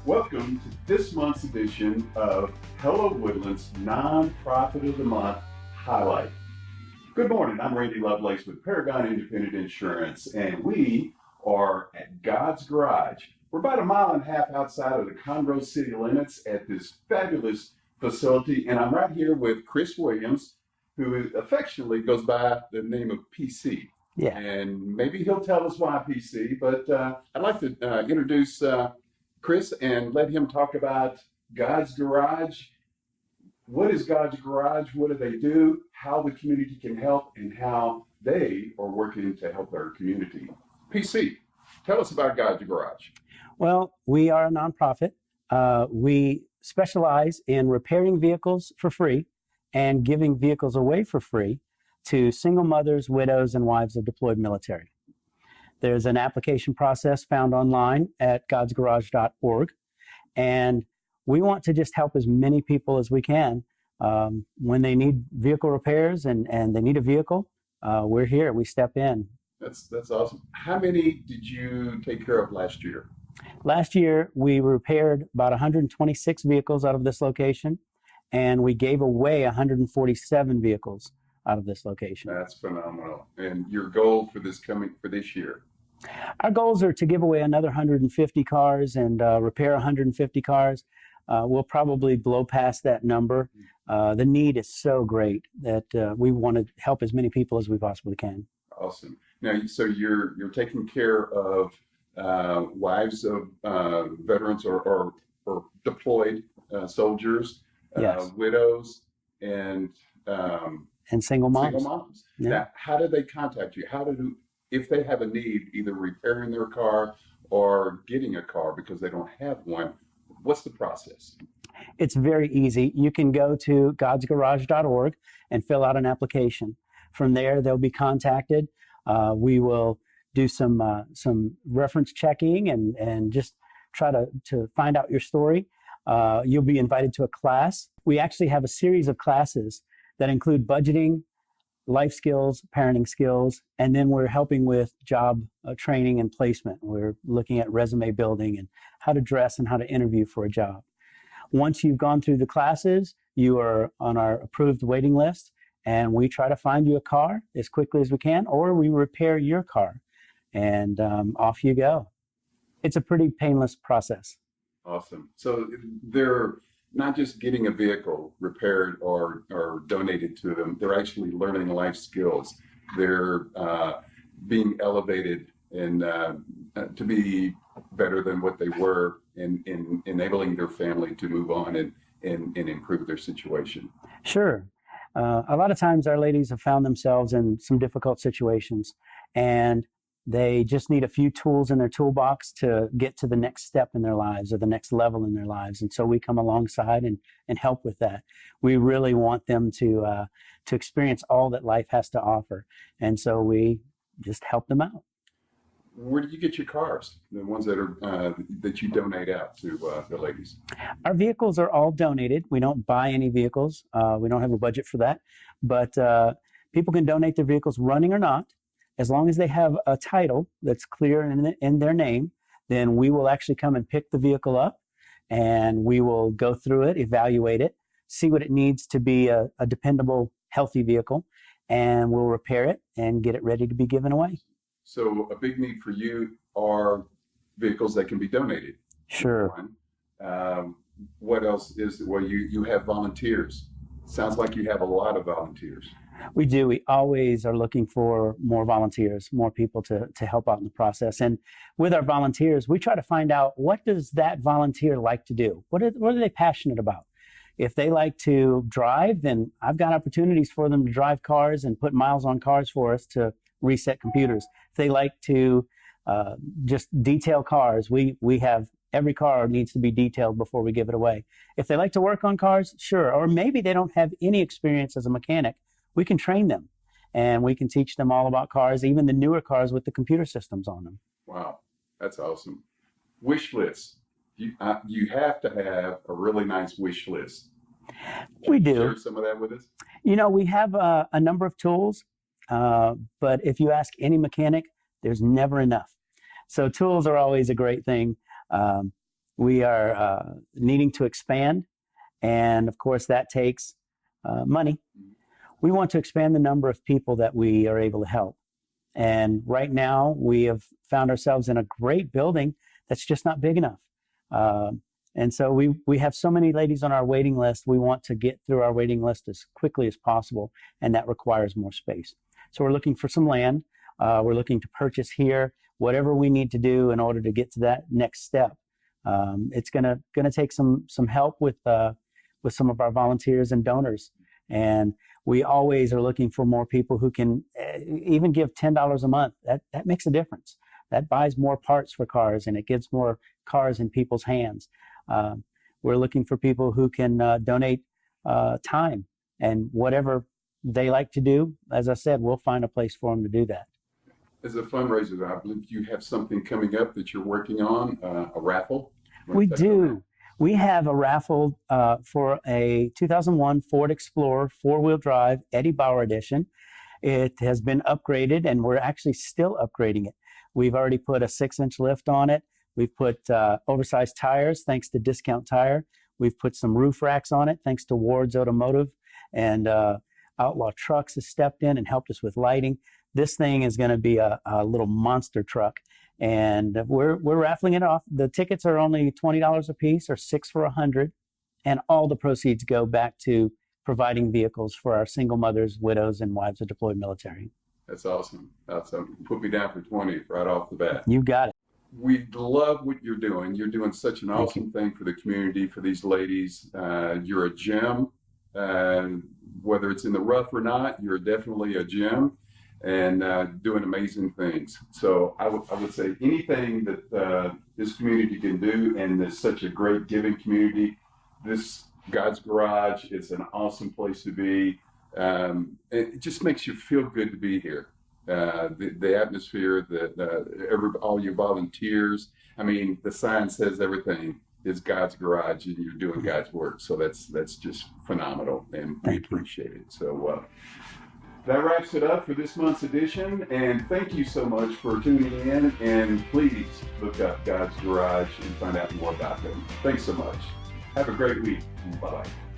Welcome to this month's edition of Hello Woodlands Nonprofit of the Month Highlight. Good morning, I'm Randy Lovelace with Paragon Independent Insurance, and we are at God's Garage. We're about a mile and a half outside of the Conroe city limits at this fabulous facility, and I'm right here with Chris Williams, who affectionately goes by the name of PC. Yeah. And maybe he'll tell us why PC, but I'd like to introduce Chris and let him talk about God's Garage. What is God's Garage? What do they do? How the community can help and how they are working to help our community. PC, tell us about God's Garage. Well, we are a nonprofit. We specialize in repairing vehicles for free and giving vehicles away for free to single mothers, widows, and wives of deployed military. There's an application process found online at godsgarage.org, and we want to just help as many people as we can. When they need vehicle repairs and they need a vehicle, we're here. We step in. That's awesome. How many did you take care of last year? Last year, we repaired about 126 vehicles out of this location, and we gave away 147 vehicles out of this location. That's phenomenal. And your goal for this year? Our goals are to give away another 150 cars and repair 150 cars. We'll probably blow past that number. The need is so great that we want to help as many people as we possibly can. Awesome. Now, so you're taking care of wives of veterans or deployed soldiers, Yes. widows, and Single moms. single moms. Yeah. Now, how do they contact you? If they have a need, either repairing their car or getting a car because they don't have one, what's the process? It's very easy. You can go to godsgarage.org and fill out an application. From there, they'll be contacted. We will do some reference checking and just try to find out your story. You'll be invited to a class. We actually have a series of classes that include budgeting, life skills, parenting skills, and then we're helping with job training and placement. We're looking at resume building and how to dress and how to interview for a job. Once you've gone through the classes, you are on our approved waiting list, and we try to find you a car as quickly as we can, or we repair your car, and off you go. It's a pretty painless process. Awesome. So they're not just getting a vehicle repaired or donated to them, they're actually learning life skills. They're being elevated and to be better than what they were in enabling their family to move on and improve their situation. Sure. A lot of times our ladies have found themselves in some difficult situations, and they just need a few tools in their toolbox to get to the next step in their lives or the next level in their lives. And so we come alongside and help with that. We really want them to experience all that life has to offer. And so we just help them out. Where do you get your cars? The ones that are that you donate out to the ladies? Our vehicles are all donated. We don't buy any vehicles. We don't have a budget for that. But people can donate their vehicles running or not. As long as they have a title that's clear in their name, then we will actually come and pick the vehicle up, and we will go through it, evaluate it, see what it needs to be a dependable, healthy vehicle, and we'll repair it and get it ready to be given away. So a big need for you are vehicles that can be donated. Sure. What else is, well, you have volunteers. Sounds like you have a lot of volunteers. We do. We always are looking for more volunteers, more people to help out in the process. And with our volunteers, we try to find out, what does that volunteer like to do? What are they passionate about? If they like to drive, then I've got opportunities for them to drive cars and put miles on cars for us to reset computers. If they like to just detail cars, we have every car needs to be detailed before we give it away. If they like to work on cars, sure. Or maybe they don't have any experience as a mechanic. We can train them, and we can teach them all about cars, even the newer cars with the computer systems on them. Wow, that's awesome. Wish list. You have to have a really nice wish list. We do. Share some of that with us. You know, we have a number of tools, but if you ask any mechanic, there's never enough. So tools are always a great thing. We are needing to expand, and of course, that takes money. We want to expand the number of people that we are able to help. And right now, we have found ourselves in a great building that's just not big enough. And so we have so many ladies on our waiting list. We want to get through our waiting list as quickly as possible, and that requires more space. So we're looking for some land. We're looking to purchase here, whatever we need to do in order to get to that next step. It's gonna take some help with some of our volunteers and donors, and we always are looking for more people who can even give $10 a month. That makes a difference. That buys more parts for cars, and it gets more cars in people's hands. We're looking for people who can donate time and whatever they like to do. As I said, we'll find a place for them to do that. As a fundraiser, I believe you have something coming up that you're working on, a raffle. We do. We have a raffle for a 2001 Ford Explorer four-wheel drive Eddie Bauer edition. It has been upgraded, and we're actually still upgrading it. We've already put a 6-inch lift on it. We've put oversized tires, thanks to Discount Tire. We've put some roof racks on it, thanks to Ward's Automotive. And Outlaw Trucks has stepped in and helped us with lighting. This thing is going to be a little monster truck, and we're raffling it off. The tickets are only $20 a piece, or 6 for $100, and all the proceeds go back to providing vehicles for our single mothers, widows, and wives of deployed military. That's awesome. Put me down for 20 right off the bat. You got it. We love what you're doing. You're doing such an awesome thing for the community, for these ladies. You're a gem. Whether it's in the rough or not, you're definitely a gem, and doing amazing things. So I would say anything that this community can do, and it's such a great giving community. This God's Garage is an awesome place to be. It just makes you feel good to be here. The atmosphere, all your volunteers. I mean, the sign says everything is God's Garage, and you're doing God's work. So that's just phenomenal, and we appreciate it. So that wraps it up for this month's edition, and thank you so much for tuning in, and please look up God's Garage and find out more about them. Thanks so much. Have a great week. Bye-bye.